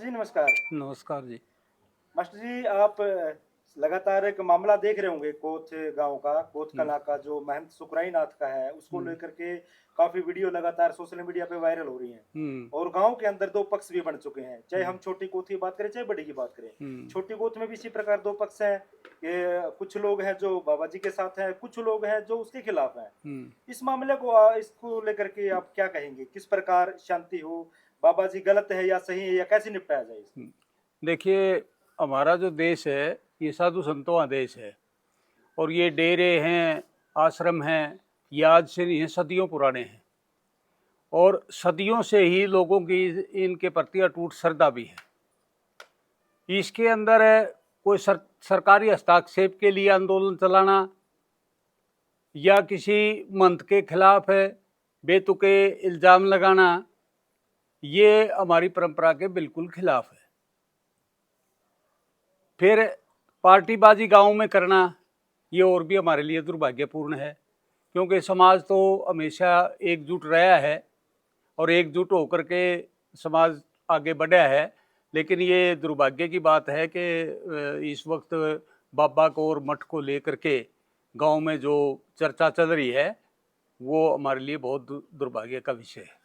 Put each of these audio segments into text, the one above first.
Master जी नमस्कार। नमस्कार जी। Master जी आप लगातार एक मामला देख रहे होंगे कोथ गांव का, कोथ हम्म, कला का जो महंत सुखराई नाथ का है, उसको हम्म, लेकर के काफी वीडियो लगातार सोशल मीडिया पे वायरल हो रही हैं। हम्म, और गांव के अंदर दो पक्ष भी बन चुके हैं, चाहे हम्म, हम छोटी कोथ की बात करें चाहे बड़ी की बात करें। हम्म, छोटी कोथ में भी इसी प्रकार दो पक्ष हैं कि कुछ लोग हैं जो बाबा जी के साथ हैं, कुछ लोग हैं जो उसके खिलाफ हैं। हम्म। इस मामले को इसको लेकर के आप क्या कहेंगे, किस प्रकार शांति हो, बाबा जी गलत है या सही है, या कैसे निपटाया जाए इसको? देखिए, हमारा जो देश है ये साधु संतों का देश है। और ये डेरे हैं, आश्रम हैं, ये आज से नहीं है, सदियों पुराने हैं। और सदियों से ही लोगों की इनके प्रति अटूट श्रद्धा भी है। इसके अंदर है कोई सरकारी हस्तक्षेप के लिए आंदोलन चलाना या किसी मंत्र के खिलाफ है बेतुके इल्ज़ाम लगाना, ये हमारी परंपरा के बिल्कुल खिलाफ है। फिर पार्टीबाजी गांव में करना, ये और भी हमारे लिए दुर्भाग्यपूर्ण है, क्योंकि समाज तो हमेशा एकजुट रहा है और एकजुट होकर के समाज आगे बढ़ा है। लेकिन ये दुर्भाग्य की बात है कि इस वक्त बाबा को और मठ को लेकर के गांव में जो चर्चा चल रही है वो हमारे लिए बहुत दुर्भाग्य का विषय है।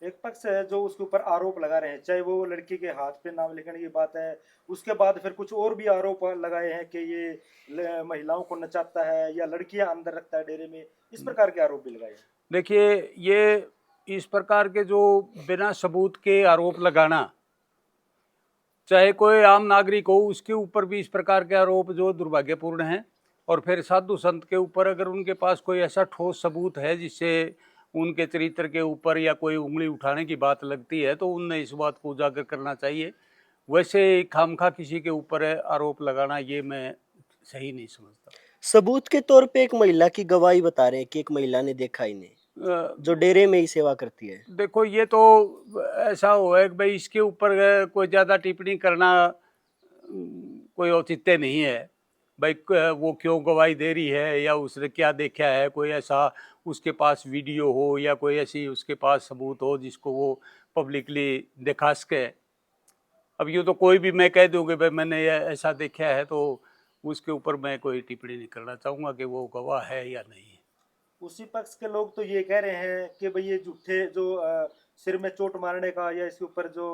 एक पक्ष है जो उसके ऊपर आरोप लगा रहे हैं, चाहे वो लड़की के हाथ पे नाम लिखने की बात है, उसके बाद फिर कुछ और भी आरोप लगाए हैं कि ये महिलाओं को नचाता है या लड़कियां अंदर रखता है डेरे में, इस प्रकार के आरोप भी लगाए हैं। देखिए, ये इस प्रकार के जो बिना सबूत के आरोप लगाना, चाहे कोई आम नागरिक हो, उसके ऊपर भी इस प्रकार के आरोप जो दुर्भाग्यपूर्ण हैं। और फिर साधु संत के ऊपर अगर उनके पास कोई ऐसा ठोस सबूत है जिससे उनके चरित्र के ऊपर या कोई उंगली उठाने की बात लगती है तो उनने इस बात को उजागर करना चाहिए। वैसे खामखा किसी के ऊपर आरोप लगाना ये मैं सही नहीं समझता। सबूत के तौर पे एक महिला की गवाही बता रहे हैं कि एक महिला ने देखा इन्हें, जो डेरे में ही सेवा करती है। देखो, ये तो ऐसा हुआ है कि भाई इसके ऊपर कोई ज़्यादा टिप्पणी करना कोई औचित्य नहीं है। भाई वो क्यों गवाही दे रही है या उसने क्या देखा है, कोई ऐसा उसके पास वीडियो हो या कोई ऐसी उसके पास सबूत हो जिसको वो पब्लिकली दिखा सके। अब ये तो कोई भी मैं कह दूँगी भाई मैंने ये ऐसा देखा है, तो उसके ऊपर मैं कोई टिप्पणी नहीं करना चाहूँगा कि वो गवाह है या नहीं है। उसी पक्ष के लोग तो ये कह रहे हैं कि भाई ये झूठे जो सिर में चोट मारने का या इसके ऊपर जो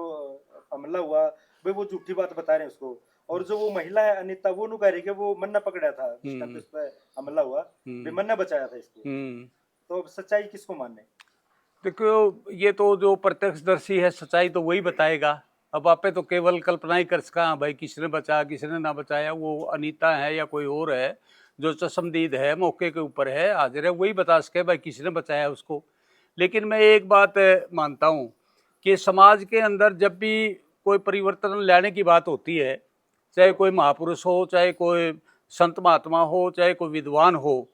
हमला हुआ, भाई वो झूठी बात बता रहे हैं उसको। और जो वो महिला है अनिता, वो नु कह रही है कि वो मन्ना पकड़ा था जिस टाइम पे उस पर हमला हुआ, भाई मन्ना बचाया था इसको। तो अब सच्चाई किसको मानने? देखो, ये तो जो प्रत्यक्षदर्शी है सच्चाई तो वही बताएगा। अब आपे तो केवल कल्पना ही कर सका भाई किसने बचाया किसने ना बचाया, वो अनीता है या कोई और है जो चश्मदीद है, मौके के ऊपर है, हाजिर है, वही बता सके भाई किसने बचाया उसको। लेकिन मैं एक बात मानता हूँ कि समाज के अंदर जब भी कोई परिवर्तन लाने की बात होती है, चाहे कोई महापुरुष हो, चाहे कोई संत महात्मा हो, चाहे कोई विद्वान हो,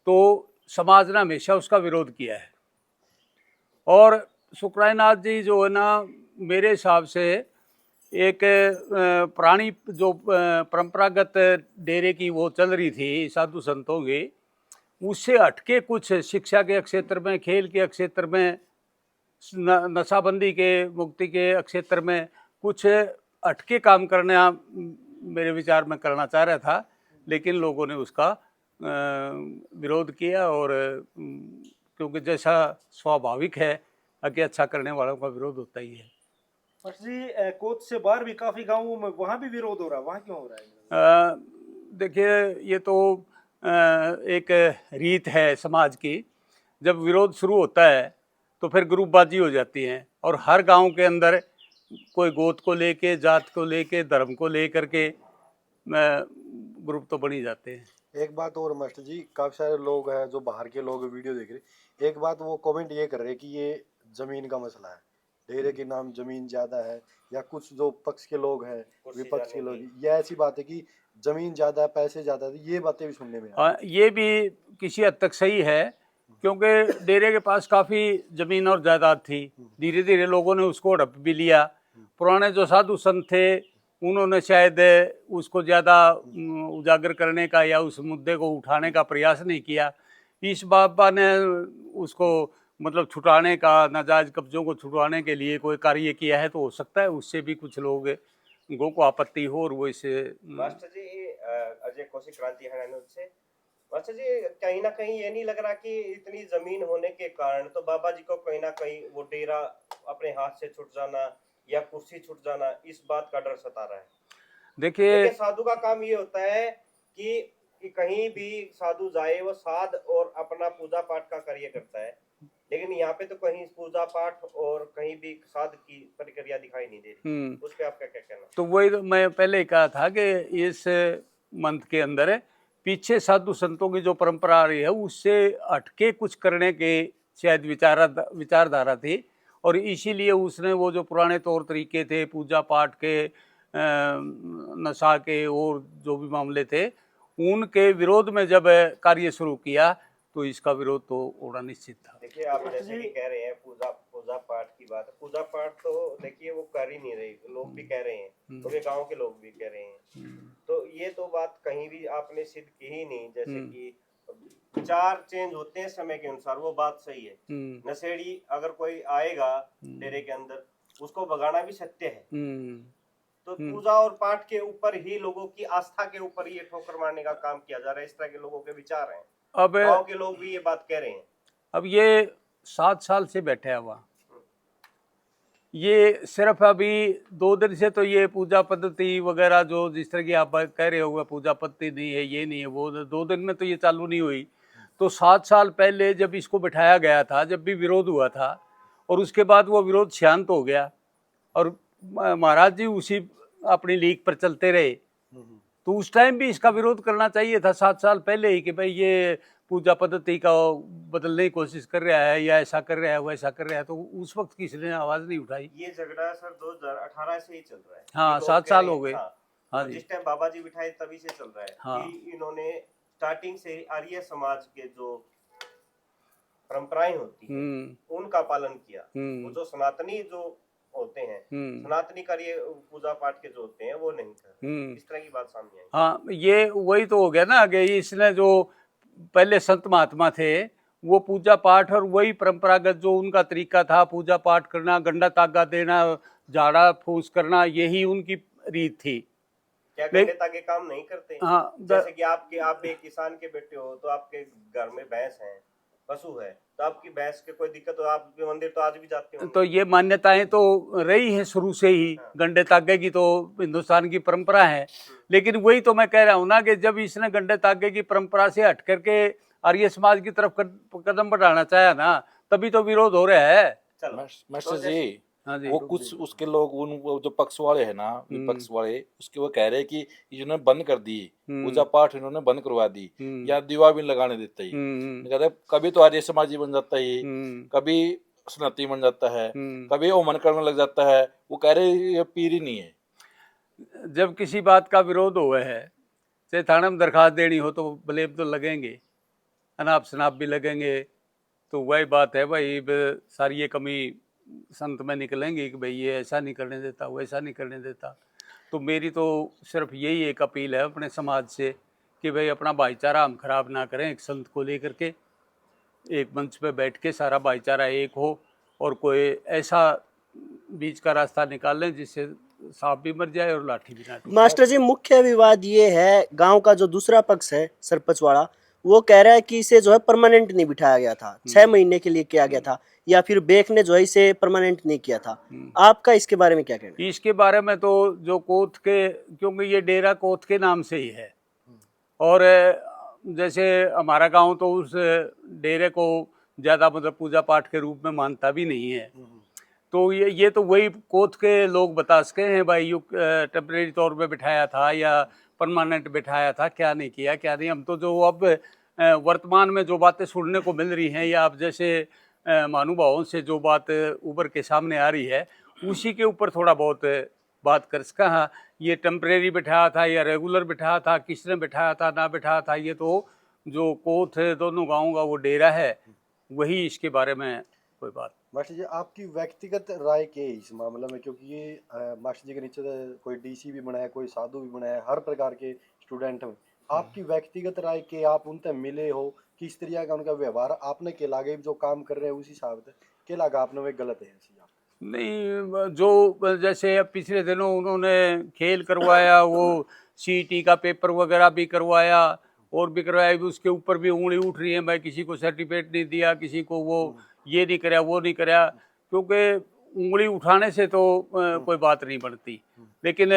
तो समाज ने हमेशा उसका विरोध किया है। और सुखरायनाथ जी जो है ना, मेरे हिसाब से एक पुरानी जो परंपरागत डेरे की वो चल रही थी साधु संतों की, उससे हटके कुछ शिक्षा के क्षेत्र में, खेल के क्षेत्र में, नशाबंदी के मुक्ति के क्षेत्र में कुछ हटके काम करना मेरे विचार में करना चाह रहा था। लेकिन लोगों ने उसका विरोध किया। और क्योंकि जैसा स्वाभाविक है कि अच्छा करने वालों का विरोध होता ही है। मास्टर जी कोच से बाहर भी काफी गांवों में वहां भी विरोध हो रहा है, वहां क्यों हो रहा है? देखिए, ये तो एक रीत है समाज की। जब विरोध शुरू होता है तो फिर ग्रुपबाजी हो जाती है और हर गांव के अंदर कोई गोत को लेके, जात को लेके, धर्म को लेकर के ग्रुप तो बन ही जाते हैं। एक बात और मास्टर जी, काफी सारे लोग हैं जो बाहर के लोग वीडियो देख रहे, एक बात वो कमेंट ये कर रहे कि ये जमीन का मसला है, डेरे के नाम जमीन ज्यादा है, या कुछ जो पक्ष के लोग हैं विपक्ष के लोग, ये ऐसी बात है कि जमीन ज्यादा है पैसे ज्यादा है, ये बातें भी सुनने में हाँ, ये भी किसी हद तक सही है, क्योंकि डेरे के पास काफ़ी ज़मीन और जायदाद थी। धीरे धीरे लोगों ने उसको हड़प भी लिया। पुराने जो साधु संत थे उन्होंने शायद उसको ज़्यादा उजागर करने का या उस मुद्दे को उठाने का प्रयास नहीं किया। इस बाबा ने उसको मतलब छुटाने का, नाजायज कब्जों को छुटवाने के लिए कोई कार्य किया है तो हो सकता है उससे भी कुछ लोगों को आपत्ति हो और वो इसे मास्टर जी अजय कौशिक क्रांति हरियाणा से। मास्टर जी कहीं ना कहीं ये नहीं लग रहा कि इतनी जमीन होने के कारण तो बाबा जी को कहीं ना कहीं वो डेरा अपने हाथ से छूट जाना या कुर्सी छूट जाना, इस बात का डर सता रहा है? देखिए साधु का काम ये होता है कि कहीं भी साधु जाए वो साध और अपना पूजा पाठ का कार्य करता है, लेकिन यहाँ पे तो कहीं पूजा पाठ और कहीं भी साध की प्रक्रिया दिखाई नहीं दे रही। उस पे आपका क्या कहना? तो वही तो मैं पहले ही कहा था कि इस मंथ के अंदर पीछे साधु संतों की जो परंपरा आ रही है उससे हटके कुछ करने के शायद विचारधारा थी, और इसीलिए उसने वो जो पुराने तौर तरीके थे पूजा पाठ के, नशा के और जो भी मामले थे उनके विरोध में जब कार्य शुरू किया तो इसका विरोध तो होना निश्चित था। देखिए आप जैसे कि कह रहे हैं पूजा पाठ की बात, पूजा पाठ तो देखिए वो कर ही नहीं रहे, लोग भी कह रहे हैं, तो वे गांव के लोग भी कह रहे हैं, तो ये तो बात कहीं भी आपने सिद्ध की ही नहीं। जैसे कि विचार चेंज होते हैं समय के अनुसार, वो बात सही है। नशेड़ी अगर कोई आएगा डेरे के अंदर उसको भगाना भी सत्य है, तो पूजा और पाठ के ऊपर ही लोगों की आस्था के ऊपर ये ठोकर मारने का काम किया जा रहा है, इस तरह के लोगों के विचार हैं। अब गांव के लोग भी ये बात कह रहे हैं। अब ये 7 साल से बैठे हुआ, ये सिर्फ अभी 2 दिन से तो ये पूजा पद्धति वगैरह जो जिस तरह की आप कह रहे हो पूजा पद्धति नहीं है, ये नहीं है, वो 2 दिन में तो ये चालू नहीं हुई। तो 7 साल पहले जब इसको बिठाया गया था, जब भी विरोध हुआ था और उसके बाद वो विरोध शांत हो गया और महाराज जी उसी अपनी लीक पर चलते रहे, तो उस टाइम भी इसका विरोध करना चाहिए था 7 साल पहले ही कि भाई ये पूजा पद्धति का बदलने की कोशिश कर रहा है या ऐसा कर रहा है वैसा कर रहा है, तो उस वक्त किसी ने आवाज नहीं उठाई। ये झगड़ा सर 2018 से ही चल रहा है। हाँ 7 साल हो गए। हाँ जी, जिस टाइम बाबा जी बिठाए तभी से चल रहा है। हाँ। कि इन्होंने स्टार्टिंग से आर्य समाज के जो परंपराएं होती हैं उनका पालन किया। वो जो सनातनी जो होते हैं, सनातनी कार्य पूजा पाठ के जो होते हैं वो नहीं कर, इस तरह की बात सामने आई। हाँ ये वही तो हो गया ना कि इसने जो पहले संत महात्मा थे वो पूजा पाठ और वही परंपरागत जो उनका तरीका था पूजा पाठ करना, गंडा तागा देना, झाड़ा फूस करना, यही उनकी रीत थी। क्या गंडे तागे काम नहीं करते? हाँ, जैसे कि आप एक किसान के बेटे हो तो आपके घर में भैंस है, पशु है, तो आपकी भैंस के कोई दिक्कत हो आप मंदिर तो आज भी जाते हो। तो ये मान्यताएं तो रही है शुरू से ही। हाँ। गंडे तागे की तो हिंदुस्तान की परंपरा है, लेकिन वही तो मैं कह रहा हूँ ना कि जब इसने गंडे तागे की परंपरा से हट करके आर्य समाज की तरफ कदम बढ़ाना चाहा ना, तभी तो विरोध हो रहा है। मास्टर जी, हाँ जी, वो कुछ उसके लोग वो जो पक्ष वाले है ना, विपक्ष वाले, उसके वो कह रहे हैं कि इन्होंने बंद कर दी पूजा पाठ, इन्होंने बंद करवा दी या दीवा भी लगाने देता ही। कहते कभी तो आर्य समाजी बन जाता है, कभी सनातनी बन जाता है, कभी वो मन करने लग जाता है। वो कह रहे ये पीर ही नहीं है। जब किसी बात का विरोध हुआ है, चाहे थाने में दरखास्त देनी हो तो ब्लेम तो लगेंगे, अनाप शनाप भी लगेंगे। तो वही बात है भाई, सारी ये कमी संत में निकलेंगे कि भाई ये ऐसा नहीं करने देता, वैसा नहीं करने देता। तो मेरी तो सिर्फ यही एक अपील है अपने समाज से कि भाई अपना भाईचारा हम खराब ना करें। एक संत को लेकर के एक मंच पे बैठ के सारा भाईचारा एक हो और कोई ऐसा बीच का रास्ता निकाल लें जिससे सांप भी मर जाए और लाठी भी ना टूटे। मास्टर जी मुख्य विवाद ये है, गांव का जो दूसरा पक्ष है सरपंच वाला, वो कह रहा है कि इसे जो है परमानेंट नहीं बिठाया गया था, 6 महीने के लिए किया गया था, या फिर बेक ने जो है इसे परमानेंट नहीं किया था। आपका इसके बारे में क्या कहना है? इसके बारे में तो जो कोथ के, क्योंकि ये डेरा कोथ के नाम से ही है और जैसे हमारा गांव तो उस डेरे को ज़्यादा मतलब पूजा पाठ के रूप में मानता भी नहीं है, तो ये तो वही कोथ के लोग बता सके हैं भाई यू टेम्परेरी तौर पे बिठाया था या परमानेंट बिठाया था, क्या नहीं किया क्या नहीं। हम तो जो अब वर्तमान में जो बातें सुनने को मिल रही हैं या आप जैसे महानुभावों से जो बात उभर के सामने आ रही है उसी के ऊपर थोड़ा बहुत बात कर सका। हाँ, ये टेम्परेरी बिठाया था या रेगुलर बिठाया था, किसने बिठाया था ना बिठाया था, ये तो जो कोथ दोनों गाँव का वो डेरा है वही इसके बारे में कोई बात। मास्टर जी आपकी व्यक्तिगत राय क्या है इस मामले में, क्योंकि ये मास्टर जी के नीचे कोई डीसी भी बना है, कोई साधु भी बना है, हर प्रकार के स्टूडेंट में आपकी व्यक्तिगत राय के आप उनसे मिले हो किस तरह का उनका व्यवहार आपने के लागे जो काम कर रहे हैं उस हिसाब से के लागा आपने वे गलत है ऐसी आप नहीं, जो जैसे अब पिछले दिनों उन्होंने खेल करवाया, वो सीईटी का पेपर वगैरह भी करवाया और भी करवाया, भी उसके ऊपर भी उंगली उठ रही है, मैं किसी को सर्टिफिकेट नहीं दिया, किसी को वो ये नहीं कराया, वो नहीं कराया, क्योंकि उंगली उठाने से तो कोई बात नहीं बनती। लेकिन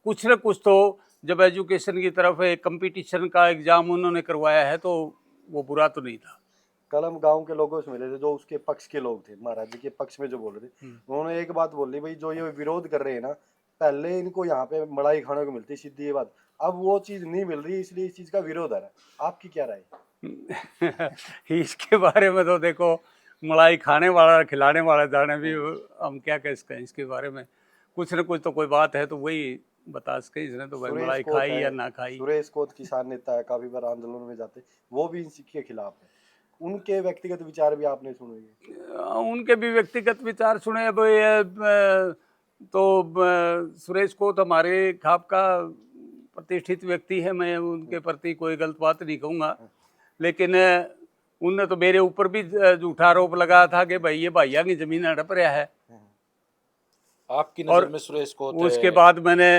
कुछ न कुछ तो जब एजुकेशन की तरफ एक कंपटीशन का एग्जाम उन्होंने करवाया है तो वो बुरा तो नहीं था। कल हम गाँव के लोगों से मिले थे जो उसके पक्ष के लोग थे, महाराज जी के पक्ष में जो बोल रहे थे, उन्होंने एक बात बोली, भाई जो ये विरोध कर रहे हैं ना, पहले इनको यहाँ पे मलाई खाने को मिलती, सीधी ये बात, अब वो चीज नहीं मिल रही, इसलिए इस चीज का विरोध है। आपकी क्या राय? इसके बारे में तो देखो, मलाई खाने वाला खिलाने वाला जाने भी, हम क्या कह सकते हैं इसके बारे में। कुछ न कुछ तो कोई बात है तो वही बता सके, इसने तो भाई मलाई खाई या ना खाई। सुरेश कोत किसान नेता है, काफी बार आंदोलन में जाते, वो भी इनके खिलाफ है। उनके व्यक्तिगत विचार भी आपने सुने? उनके भी व्यक्तिगत विचार सुने। अब ये तो सुरेश कोत हमारे खाप का प्रतिष्ठित व्यक्ति है, मैं उनके प्रति कोई गलत बात नहीं कहूँगा, लेकिन उनने तो मेरे ऊपर भी झूठा आरोप लगाया था कि भाई ये भैया की जमीन हड़प रहा है। आपकी नजर में सुरेश कोत उसके बाद मैंने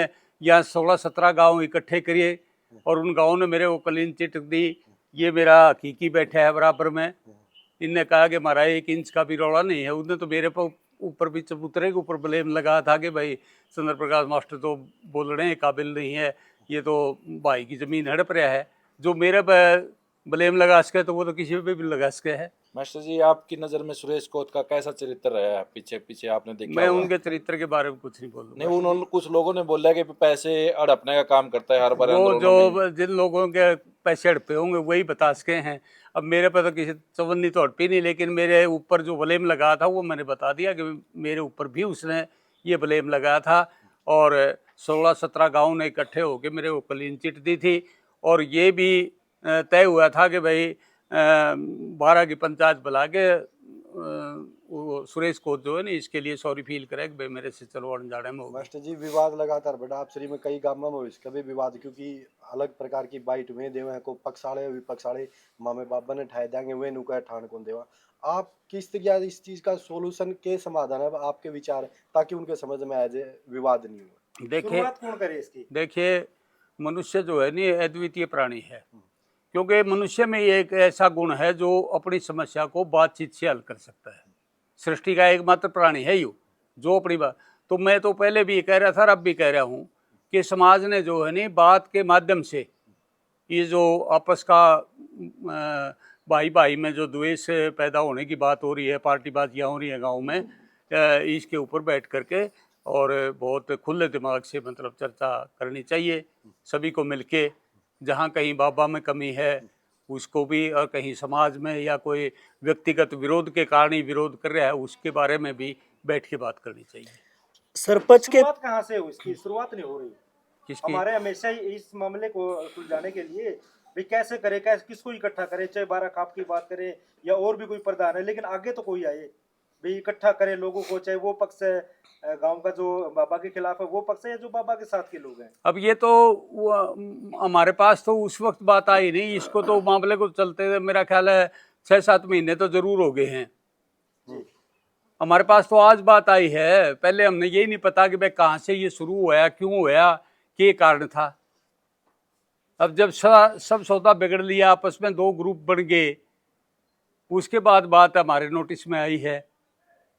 यहाँ 16-17 गांव इकट्ठे किए और उन गांवों ने मेरे को क्लीन चिट दी, ये मेरा हकीकी बैठा है बराबर में। इनने कहा कि हमारा 1 इंच का भी रौला नहीं है। उनने तो मेरे ऊपर भी चबूतरे के ऊपर ब्लेम लगा था कि भाई चंद्र प्रकाश मास्टर तो बोलने काबिल नहीं है, ये तो भाई की ज़मीन हड़प रहा है। जो मेरे पे ब्लेम लगा सके तो वो तो किसी पे भी लगा सके है। मास्टर जी, आपकी नजर में सुरेश कोत का कैसा चरित्र रहा है? पीछे पीछे आपने देखा मैं होगा। उनके चरित्र के बारे में कुछ नहीं बोलूँगा। नहीं, उन्होंने कुछ लोगों ने बोला कि पैसे हड़पने का काम करता है हर बार वो आंदोलनों में। जो जिन लोगों के पैसे हड़पे होंगे वही बता सके हैं। अब मेरे पे तो किसी चवन्नी तो हड़पी नहीं, लेकिन मेरे ऊपर जो ब्लेम लगा था वो मैंने बता दिया कि मेरे ऊपर भी उसने ये ब्लेम लगाया था। और 16-17 गाँव ने इकट्ठे होकर मेरे को क्लीन चिट दी थी और ये भी तय हुआ था कि भाई 12 की पंचायत बुला के वो सुरेश कोत जो है ना इसके लिए सॉरी फील करे कि भाई मेरे से चलो अनजाने में हो गया। मास्टर जी, विवाद लगातार बढ़ा आप श्री में कई गांव में इसका भी विवाद, क्योंकि अलग प्रकार की बाइट में देवे को पक्षाड़े विपक्षाड़े मामे बाबा ने ठाए देंगे वे नुका ठान कौन देवा। आप किस तरह इस चीज का सोल्यूशन के समाधान है आपके विचार, ताकि उनके समझ में आ जाए, विवाद नहीं हो? देखिए, शुरुआत कौन करे इसकी? देखिए, मनुष्य जो है नहीं अद्वितीय प्राणी है, क्योंकि मनुष्य में एक ऐसा गुण है जो अपनी समस्या को बातचीत से हल कर सकता है। सृष्टि का एकमात्र प्राणी है यू जो अपनी बात। तो मैं तो पहले भी कह रहा था और अब भी कह रहा हूँ कि समाज ने जो है नहीं बात के माध्यम से ये जो आपस का भाई भाई में जो द्वेष पैदा होने की बात हो रही है, पार्टीबाजियाँ हो रही है गाँव में, इसके ऊपर बैठ करके और बहुत खुले दिमाग से मतलब चर्चा करनी चाहिए सभी को मिलके। जहाँ कहीं बाबा में कमी है उसको भी, और कहीं समाज में या कोई व्यक्तिगत विरोध के कारण ही विरोध कर रहा है उसके बारे में भी बैठ के बात करनी चाहिए। सरपंच के शुरुआत कहाँ से हो? इसकी शुरुआत नहीं हो रही। किसकी? हमारे हमेशा ही इस मामले को सुलझाने के लिए भाई कैसे करे, कैसे किसको इकट्ठा करे, चाहे 12 खाप की बात करे या और भी कोई प्रधान है, लेकिन आगे तो कोई आए भाई इकट्ठा करे लोगों को, चाहे वो पक्ष है गांव का जो बाबा के खिलाफ है वो पक्ष है या जो बाबा के साथ के लोग हैं। अब ये तो हमारे पास तो उस वक्त बात आई नहीं, इसको तो मामले को चलते हुए मेरा ख्याल है 6-7 महीने तो जरूर हो गए हैं। हमारे पास तो आज बात आई है, पहले हमने यही नहीं पता कि भाई कहाँ से ये शुरू हुआ, क्यों हुआ, क्या कारण था। अब जब सब सौदा बिगड़ लिया, आपस में 2 ग्रुप बन गए, उसके बाद बात हमारे नोटिस में आई है,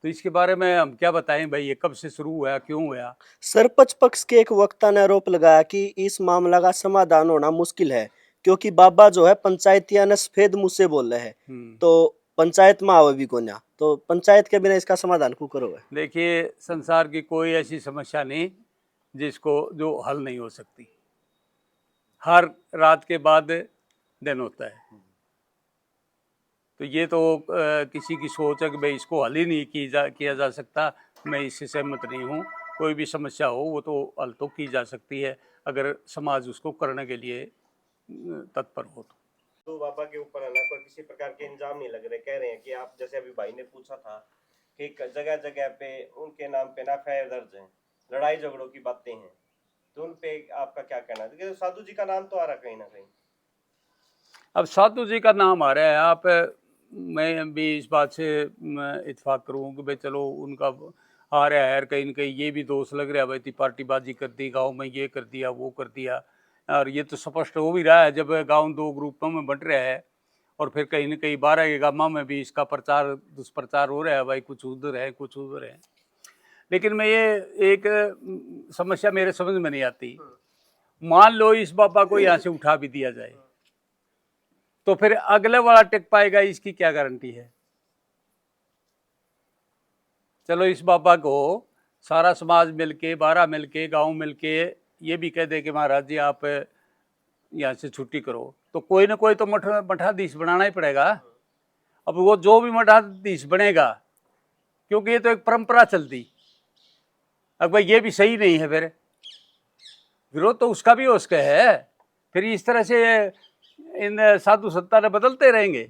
तो इसके बारे में हम क्या बताएं भाई ये कब से शुरू हुआ, क्यों हुआ। सरपंच पक्ष के एक वक्ता ने आरोप लगाया कि इस मामला का समाधान होना मुश्किल है क्योंकि बाबा जो है पंचायतिया ने सफेद मुंह से बोल रहे हैं, तो पंचायत में आवे भी कोन्या, तो पंचायत के बिना इसका समाधान क्यों करोगे? देखिए, संसार की कोई ऐसी समस्या नहीं जिसको जो हल नहीं हो सकती। हर रात के बाद दिन होता है, तो ये तो किसी की सोच है कि भाई इसको हल ही नहीं किया जा सकता, मैं इससे सहमत नहीं हूँ। कोई भी समस्या हो वो तो हल तो की जा सकती है अगर समाज उसको करने के लिए तत्पर हो तो बाबा के ऊपर है ना कोई किसी प्रकार के इंजाम नहीं लग रहे। कह रहे हैं कि आप जैसे अभी भाई ने पूछा था कि जगह जगह पे उनके नाम पे ना एफआईआर दर्ज है, लड़ाई झगड़ों की बातें हैं, तो उन पे आपका क्या कहना है? साधु जी का नाम तो आ रहा कहीं ना कहीं। अब साधु जी का नाम आ रहा है, आप मैं भी इस बात से इत्फाक करूँ कि भाई चलो उनका आ रहा है, कहीं न कहीं ये भी दोष लग रहा है भाई पार्टीबाजी कर दी, गांव में ये कर दिया वो कर दिया। और ये तो स्पष्ट हो भी रहा है जब गांव दो ग्रुपों में बंट रहा है और फिर कहीं न कहीं 12 के गांव में भी इसका प्रचार दुष्प्रचार हो रहा है भाई, कुछ उधर है कुछ उधर है। लेकिन मैं ये एक समस्या मेरे समझ में नहीं आती, मान लो इस बाबा को यहाँ से उठा भी दिया जाए तो फिर अगले वाला टिक पाएगा, इसकी क्या गारंटी है? चलो इस बाबा को सारा समाज मिलके 12 मिलके गांव मिलके ये भी कह दे कि महाराज जी आप यहाँ से छुट्टी करो, तो कोई ना कोई तो मठाधीश बनाना ही पड़ेगा। अब वो जो भी मठाधीश बनेगा, क्योंकि ये तो एक परंपरा चलती, अब भाई ये भी सही नहीं है, फिर विरोध तो उसका भी हो उसका है। फिर इस तरह से इन साधु संतान ने बदलते रहेंगे,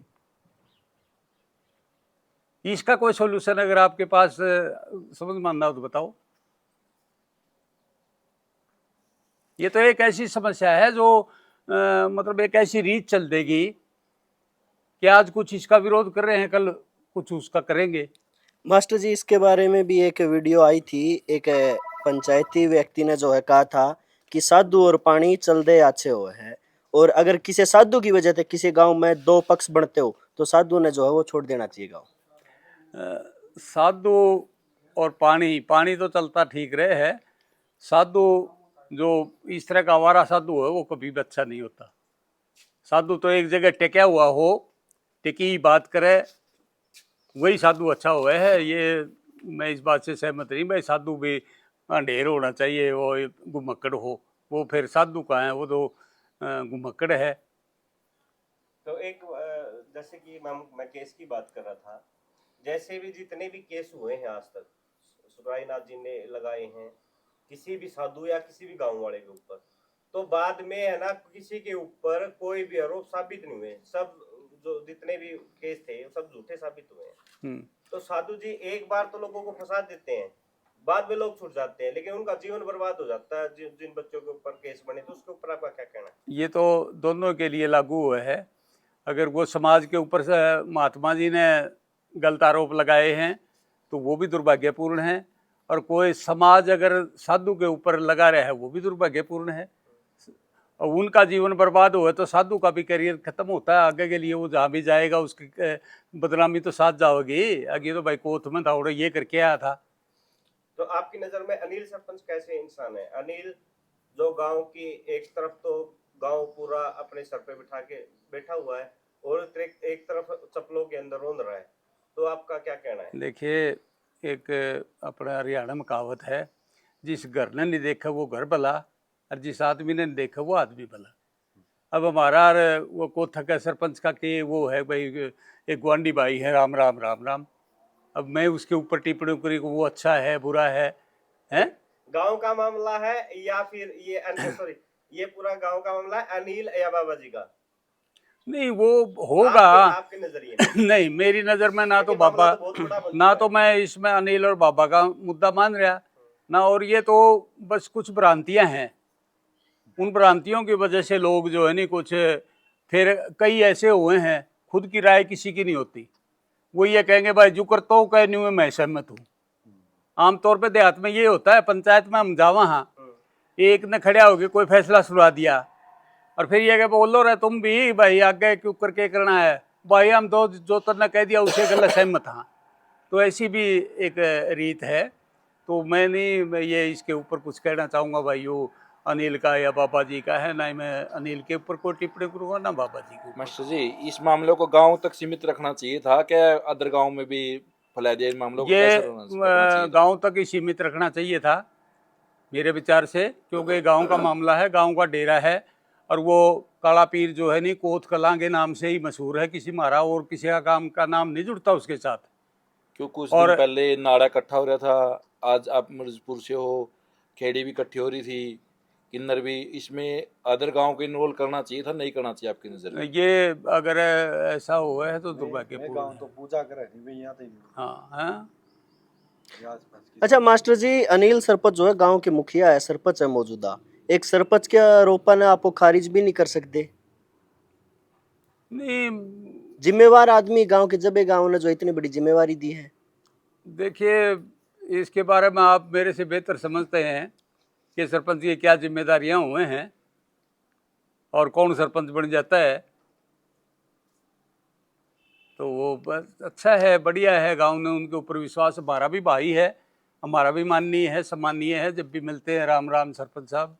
इसका कोई सॉल्यूशन अगर आपके पास समझ में आना हो तो बताओ। ये तो एक ऐसी समस्या है जो मतलब एक ऐसी रीत चल देगी कि आज कुछ इसका विरोध कर रहे हैं, कल कुछ उसका करेंगे। मास्टर जी, इसके बारे में भी एक वीडियो आई थी, एक पंचायती व्यक्ति ने जो है कहा था कि साधु और पानी चलते अच्छे हुए हैं, और अगर किसी साधु की वजह से किसी गांव में दो पक्ष बनते हो तो साधु ने जो है वो छोड़ देना चाहिए गांव। साधु और पानी तो चलता ठीक रहे है, साधु जो इस तरह का आवारा साधु है वो कभी भी अच्छा नहीं होता। साधु तो एक जगह टिका हुआ हो, टिकी बात करे, वही साधु अच्छा हुआ है। ये मैं इस बात से सहमत नहीं भाई साधु भी ढेर होना चाहिए, वो घुमक्कड़ हो, वो फिर साधु का है, वो तो घुमक्कड़ है। तो एक जैसे कि मैं केस की बात कर रहा था, जैसे भी जितने भी केस हुए हैं आज तक सुराईनाथ जी ने लगाए हैं किसी भी साधु या किसी भी गांव वाले के ऊपर, तो बाद में है ना किसी के ऊपर कोई भी आरोप साबित नहीं हुए। सब जो जितने भी केस थे सब झूठे साबित हुए हैं। तो साधु जी एक बार तो लोगों को फंसा देते हैं, बाद में लोग छूट जाते हैं, लेकिन उनका जीवन बर्बाद हो जाता है। जिन बच्चों के ऊपर केस बने, तो उसके ऊपर आपका क्या कहना है? ये तो दोनों के लिए लागू हुआ है। अगर वो समाज के ऊपर से महात्मा जी ने गलत आरोप लगाए हैं तो वो भी दुर्भाग्यपूर्ण है, और कोई समाज अगर साधु के ऊपर लगा रहा है वो भी दुर्भाग्यपूर्ण है। और उनका जीवन बर्बाद हुआ तो साधु का भी करियर खत्म होता है। आगे के लिए वो जहाँ भी जाएगा उसकी बदनामी तो साथ जाओगी। आगे तो भाई कोर्ट में था और ये करके आया था। तो आपकी नजर में अनिल सरपंच कैसे इंसान है? अनिल जो गांव की एक तरफ तो गांव पूरा अपने सर पे बिठा के बैठा हुआ है और एक तरफ चप्पलों के अंदर रोंद रहा है, तो आपका क्या कहना है? देखिए, एक अपना हरियाणा में कहावत है, जिस घर ने नहीं देखा वो घर भला, और जिस आदमी ने नहीं देखा वो आदमी भला। अब हमारा वो कोथक है सरपंच का कि वो है भाई एक गुआंढी भाई है, राम राम राम राम। अब मैं उसके ऊपर टिप्पणी करी वो अच्छा है बुरा है, हैं? गांव का मामला है या फिर ये पूरा गांव का मामला है अनिल या बाबा जी का? नहीं, वो होगा आपके नजरिए में? नहीं, मेरी नज़र में ना तो बाबा, ना तो मैं इसमें अनिल और बाबा का मुद्दा मान रहा ना, और ये तो बस कुछ भ्रांतियां हैं। उन भ्रांतियों की वजह से लोग जो है नहीं कुछ, फिर कई ऐसे हुए हैं खुद की राय किसी की नहीं होती, वो ये कहेंगे भाई जो करता हूँ कह नहीं हुए मैं सहमत हूँ। आमतौर पे देहात में ये होता है, पंचायत में हम जावा हाँ, एक ने खड़ा होकर कोई फैसला सुना दिया और फिर ये बोलो रहे तुम भी भाई आगे क्यों करके करना है भाई, हम तो जो तुमने कह दिया उसे गलत सहमत हाँ। तो ऐसी भी एक रीत है। तो मैं नहीं ये इसके ऊपर कुछ कहना चाहूँगा भाई वो अनिल का या बाबा जी का है, ना ही मैं अनिल के ऊपर कोई टिप्पणी करूँगा ना बाबा जी के ऊपर। मास्टर जी, इस मामले को गांव तक सीमित रखना चाहिए था क्या? अदर गांव में भी फैला दिया इन मामलों को? ये गांव तक ही सीमित रखना चाहिए था मेरे विचार से, क्योंकि गांव का मामला है, गांव का डेरा है, और वो काला पीर जो है नहीं कोत कलां के नाम से ही मशहूर है, किसी मारा और किसी का काम का नाम नहीं जुड़ता उसके साथ। क्यों कुछ दिन पहले नाड़ा इकट्ठा हो रहा था, आज आप मिर्जपुर से हो, खेड़ी भी इकट्ठी हो रही थी, किन्नर भी, इसमें अदर गांव को इन्वॉल्व करना चाहिए था, नहीं करना चाहिए आपकी नजर में? ये अगर ऐसा हुआ है तो दुर्भाग्यपूर्ण गांव तो पूजा करे नहीं यहाँ तो हाँ हाँ। अच्छा मास्टर जी, अनिल सरपंच जो है गांव के मुखिया है, सरपंच है मौजूदा, एक सरपंच के आरोपन आप वो खारिज भी नहीं कर सकते? नहीं, जिम्मेवार आदमी गांव के, जब गांव ने जो इतनी बड़ी जिम्मेवारी दी है। देखिए इसके बारे में आप मेरे से बेहतर समझते हैं कि सरपंच की क्या जिम्मेदारियां हुए हैं और कौन सरपंच बन जाता है। तो वो बस अच्छा है, बढ़िया है, गांव ने उनके ऊपर विश्वास, हमारा भी भाई है, हमारा भी माननीय है, सम्मानीय है, जब भी मिलते हैं राम राम सरपंच साहब।